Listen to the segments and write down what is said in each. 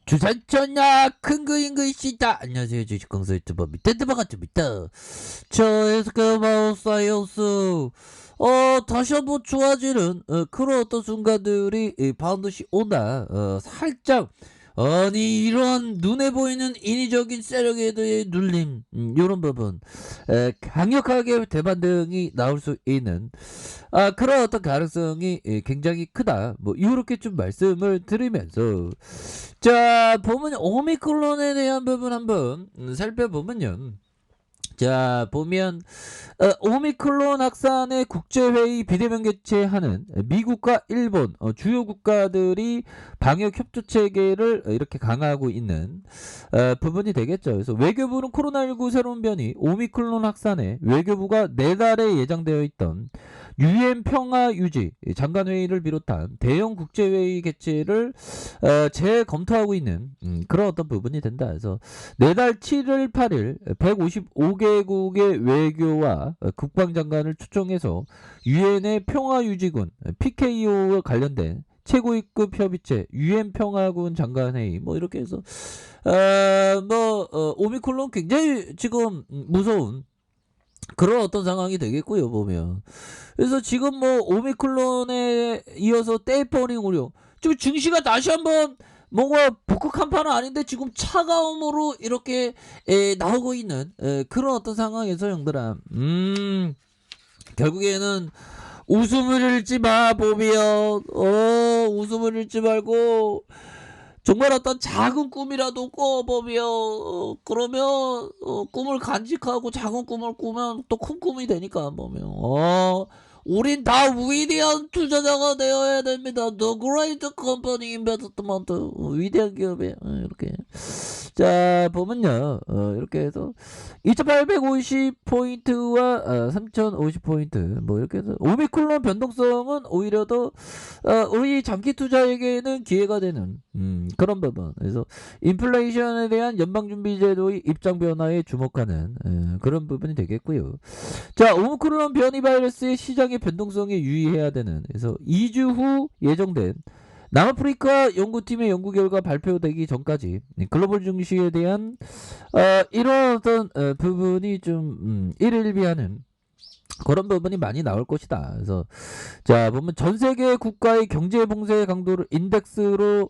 주산천하 큰그인그이시다. 안녕하세요, 주식공사 유튜버 밑에드바가입니다. 자, 에스케 마우사이언스 다시 한번 좋아지는 그런 어떤 순간들이 반드시 온다. 살짝 아니 이런 눈에 보이는 인위적인 세력에 대해 눌림, 이런 부분 강력하게 대반등이 나올 수 있는 그런 어떤 가능성이 굉장히 크다. 뭐 이렇게 좀 말씀을 드리면서, 자 보면 오미크론에 대한 부분 한번 살펴보면요. 자 보면 오미크론 확산의 국제회의 비대면 개최하는 미국과 일본 주요 국가들이 방역 협조 체계를 이렇게 강화하고 있는 부분이 되겠죠. 그래서 외교부는 코로나19 새로운 변이 오미크론 확산에 외교부가 내달에 예정되어 있던 유엔 평화 유지 장관회의를 비롯한 대형 국제회의 개최를 재검토하고 있는 그런 어떤 부분이 된다. 그래서 내달 7일 8일 155개국의 외교와 국방장관을 초청해서 유엔의 평화유지군 PKO와 관련된 최고위급 협의체 유엔 평화군 장관회의 뭐 이렇게 해서 오미크론 굉장히 지금 무서운 그런 어떤 상황이 되겠고요, 보면. 그래서 지금 뭐 오미크론에 이어서 떼버린 우려, 지금 증시가 다시 한번 뭔가 복극한 판은 아닌데 지금 차가움으로 이렇게 나오고 있는 그런 어떤 상황에서 형들아, 결국에는 웃음을 잃지 마, 보면. 웃음을 잃지 말고 정말 어떤 작은 꿈이라도 꿔보면 그러면 꿈을 간직하고 작은 꿈을 꾸면 또 큰 꿈이 되니까, 보면 우린 다 위대한 투자자가 되어야 됩니다. The Great Company Investment. 위대한 기업에 이렇게. 자 보면요, 이렇게 해서 2850포인트와 3050포인트 뭐 이렇게 해서 오미크론 변동성은 오히려 더 우리 장기 투자에게는 기회가 되는 그런 부분. 그래서 인플레이션에 대한 연방준비제도의 입장 변화에 주목하는 그런 부분이 되겠고요. 자, 오미크론 변이 바이러스의 시장의 변동성에 유의해야 되는, 그래서 2주 후 예정된 남아프리카 연구팀의 연구 결과 발표되기 전까지 글로벌 증시에 대한 이런 어떤 부분이 좀 일일비하는 그런 부분이 많이 나올 것이다. 그래서 자 보면 전 세계 국가의 경제 봉쇄 강도를 인덱스로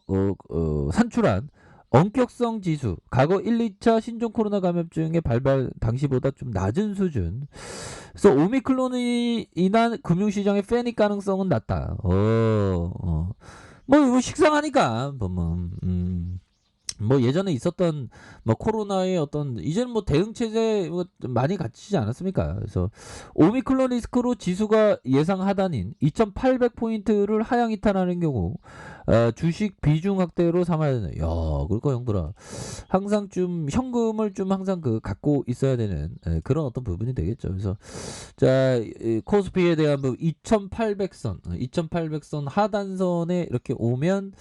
산출한 엄격성 지수, 과거 1, 2차 신종 코로나 감염증의 발발 당시보다 좀 낮은 수준. 그래서 오미크론이 인한 금융시장의 패닉 가능성은 낮다. 뭐 이거 식상하니까 보면 뭐 예전에 있었던 뭐 코로나의 어떤 이제는 뭐 대응 체제 많이 갖추지 않았습니까? 그래서 오미크론 리스크로 지수가 예상 하단인 2,800포인트를 하향 이탈하는 경우 주식 비중 확대로 삼아야 되는. 야, 그러니까 형들아, 항상 좀 현금을 좀 항상 갖고 있어야 되는 그런 어떤 부분이 되겠죠. 그래서 자 코스피에 대한 부분 2,800선 하단선에 이렇게 오면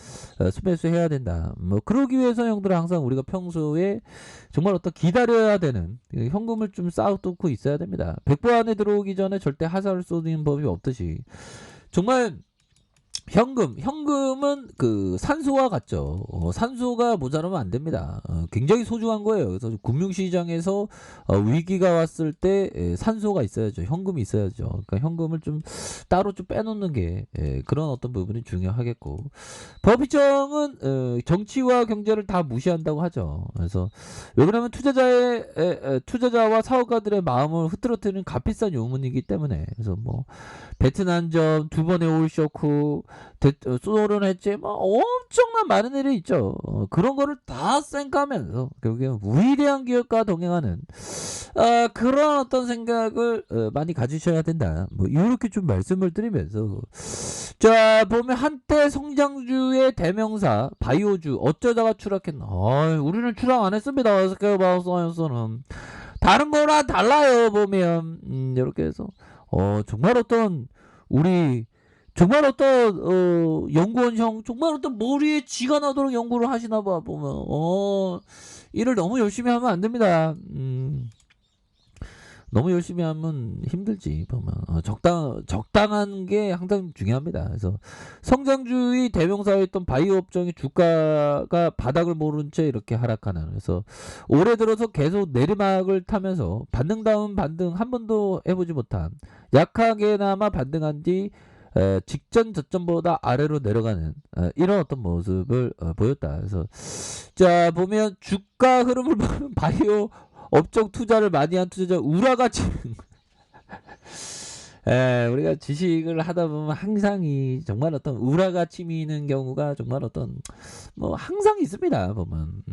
스매수 해야 된다. 뭐 그러기 위해서 형들은 항상 우리가 평소에 정말 어떤 기다려야 되는 현금을 좀 쌓아두고 있어야 됩니다. 백보 안에 들어오기 전에 절대 하사를 쏘는 법이 없듯이 정말 현금은 그 산소와 같죠. 산소가 모자라면 안 됩니다. 굉장히 소중한 거예요. 그래서 금융시장에서 위기가 왔을 때 산소가 있어야죠. 현금이 있어야죠. 그러니까 현금을 좀 따로 좀 빼놓는 게 그런 어떤 부분이 중요하겠고, 법이정은 정치와 경제를 다 무시한다고 하죠. 그래서 왜 그러면 투자자와 사업가들의 마음을 흐트러뜨리는 값비싼 요문이기 때문에. 그래서 뭐 베트남전 두 번의 오일 쇼크 쏘론했지 뭐 엄청난 많은 일이 있죠. 그런 거를 다 쌩까면서 결국에는 위대한 기업과 동행하는 그런 어떤 생각을 많이 가지셔야 된다. 뭐 이렇게 좀 말씀을 드리면서, 자 보면 한때 성장주의 대명사 바이오주 어쩌다가 추락했나. 우리는 추락 안 했습니다. 에스케어 바이오사이언스는 다른 거랑 달라요. 보면 이렇게 해서 정말 어떤 우리 정말 어떤 연구원형 정말 어떤 머리에 쥐가 나도록 연구를 하시나 봐. 보면 일을 너무 열심히 하면 안 됩니다. 너무 열심히 하면 힘들지 보면. 적당한 게 항상 중요합니다. 그래서 성장주의 대명사였던 바이오 업종의 주가가 바닥을 모른 채 이렇게 하락하는. 그래서 올해 들어서 계속 내리막을 타면서 반등 다운 반등 한 번도 해보지 못한, 약하게나마 반등한 뒤 직전 저점보다 아래로 내려가는 이런 어떤 모습을 보였다. 그래서 자 보면 주가 흐름을 보면 바이오 업종 투자를 많이 한 투자자 우라가 지금 우리가 지식을 하다 보면 항상 정말 어떤 우라가 치미는 경우가 정말 어떤 뭐 항상 있습니다 보면.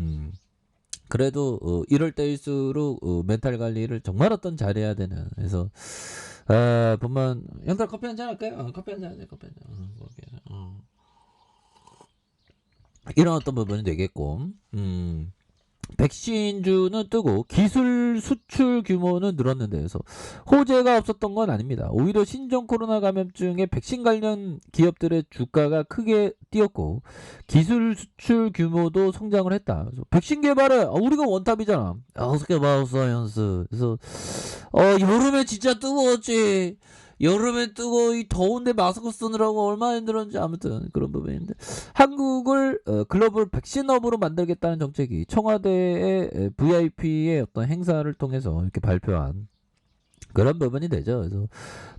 그래도 이럴 때일수록 멘탈 관리를 정말 어떤 잘해야 되는. 그래서 보면 형들 커피 한잔 할까요? 커피 한잔 하자. 커피 한잔. 이런 어떤 부분이 되겠고, 백신주는 뜨고 기술 수출 규모는 늘었는데, 그래서 호재가 없었던 건 아닙니다. 오히려 신종 코로나 감염증의 백신 관련 기업들의 주가가 크게 뛰었고 기술 수출 규모도 성장을 했다. 그래서 백신 개발에 우리가 원탑이잖아. 어떻게 바이오사이언스. 그래서 여름에 진짜 뜨거웠지. 여름에 뜨고 이 더운데 마스크 쓰느라고 얼마나 힘들었는지. 아무튼 그런 부분인데, 한국을 글로벌 백신업으로 만들겠다는 정책이 청와대의 VIP의 어떤 행사를 통해서 이렇게 발표한 그런 부분이 되죠. 그래서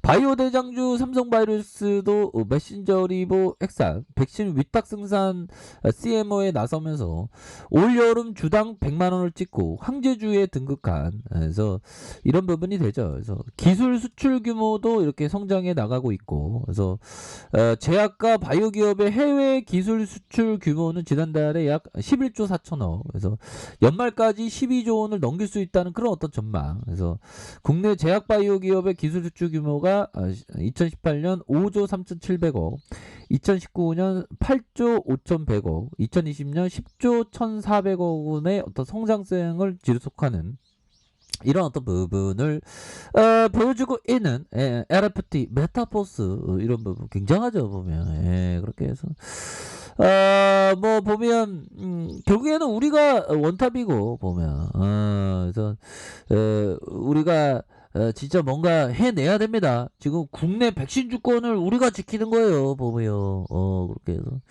바이오 대장주 삼성바이오로스도 메신저 리보 핵산 백신 위탁 생산 CMO에 나서면서 올 여름 주당 100만 원을 찍고 황제주에 등극한. 그래서 이런 부분이 되죠. 그래서 기술 수출 규모도 이렇게 성장해 나가고 있고, 그래서 제약과 바이오 기업의 해외 기술 수출 규모는 지난달에 약 11조 4천억. 그래서 연말까지 12조 원을 넘길 수 있다는 그런 어떤 전망. 그래서 국내 제약 바이오 기업의 기술 수출 규모가 2018년 5조 3,700억, 2019년 8조 5,100억, 2020년 10조 1,400억 원의 어떤 성장성을 지속하는 이런 어떤 부분을 보여주고 있는 LFT 메타버스 이런 부분 굉장하죠 보면. 그렇게 해서 뭐 보면 결국에는 우리가 원탑이고 보면 그래서 우리가 진짜 뭔가 해내야 됩니다. 지금 국내 백신 주권을 우리가 지키는 거예요 보면. 그렇게 해서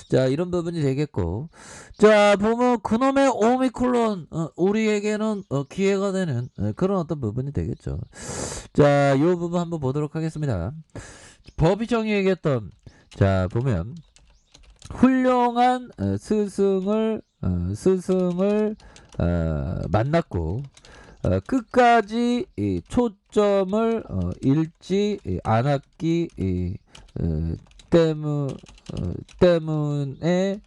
자 이런 부분이 되겠고, 자 보면 그놈의 오미크론 우리에게는 기회가 되는 그런 어떤 부분이 되겠죠. 자 이 부분 한번 보도록 하겠습니다. 법의정이 얘기했던, 자 보면 훌륭한 스승을 만났고 끝까지 초점을 잃지 않았기 때문에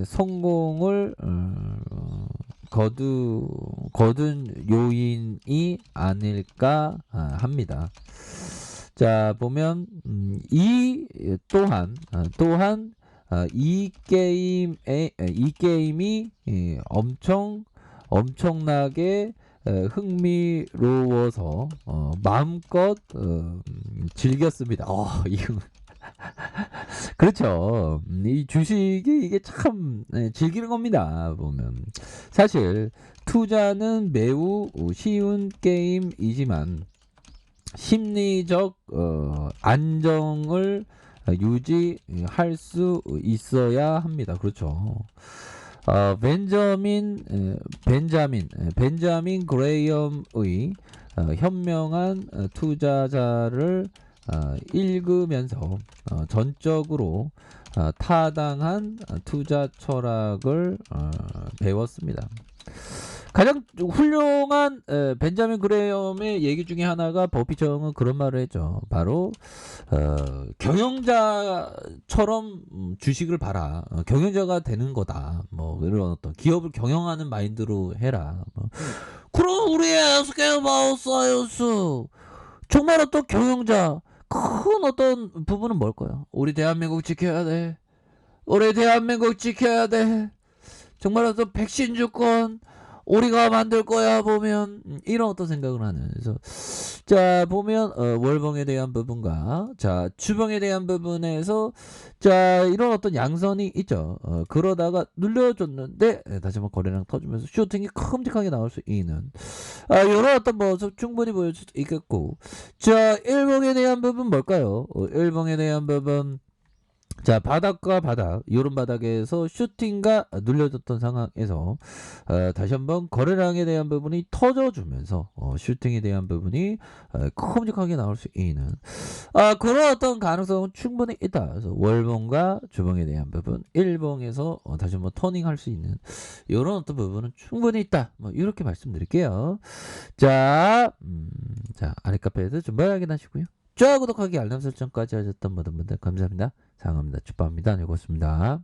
성공을 거둔 요인이 아닐까 합니다. 자 보면 이 또한 이 게임이 엄청나게 흥미로워서 마음껏 즐겼습니다. 이거 그렇죠. 이 주식이 이게 참 즐기는 겁니다. 보면 사실 투자는 매우 쉬운 게임이지만 심리적 안정을 유지할 수 있어야 합니다. 그렇죠. 벤자민 그레이엄의 현명한 투자자를 읽으면서 전적으로 타당한 투자 철학을 배웠습니다. 가장 훌륭한 벤자민 그레이엄의 얘기 중에 하나가 버피정은 그런 말을 했죠. 바로 경영자처럼 주식을 봐라. 경영자가 되는 거다. 뭐 이런 어떤 기업을 경영하는 마인드로 해라. 그럼 우리의 스케일바우사이언스 정말 어떤 경영자 큰 어떤 부분은 뭘까요? 우리 대한민국 지켜야 돼. 우리 대한민국 지켜야 돼. 정말 어떤 백신 주권 우리가 만들 거야 보면 이런 어떤 생각을 하는. 그래서 자 보면 월봉에 대한 부분과 자 주봉에 대한 부분에서 자 이런 어떤 양선이 있죠. 그러다가 눌려줬는데 다시 한번 거래량 터지면서 슈팅이 큼직하게 나올 수 있는 이런 어떤 모습 충분히 보여줄 수 있겠고 자 일봉에 대한 부분 뭘까요? 일봉에 대한 부분 자 바닥과 바닥 요런 바닥에서 슈팅과 눌려졌던 상황에서 다시 한번 거래량에 대한 부분이 터져주면서 슈팅에 대한 부분이 큼직하게 나올 수 있는 그런 어떤 가능성은 충분히 있다. 그래서 월봉과 주봉에 대한 부분 일봉에서 다시 한번 터닝할 수 있는 이런 어떤 부분은 충분히 있다. 뭐 이렇게 말씀드릴게요. 자 아래 카페에서 좀 확인하시고요. 좋아요 구독하기 알람 설정까지 하셨던 모든 분들 감사합니다. 사랑합니다. 축복합니다. 네, 고맙습니다.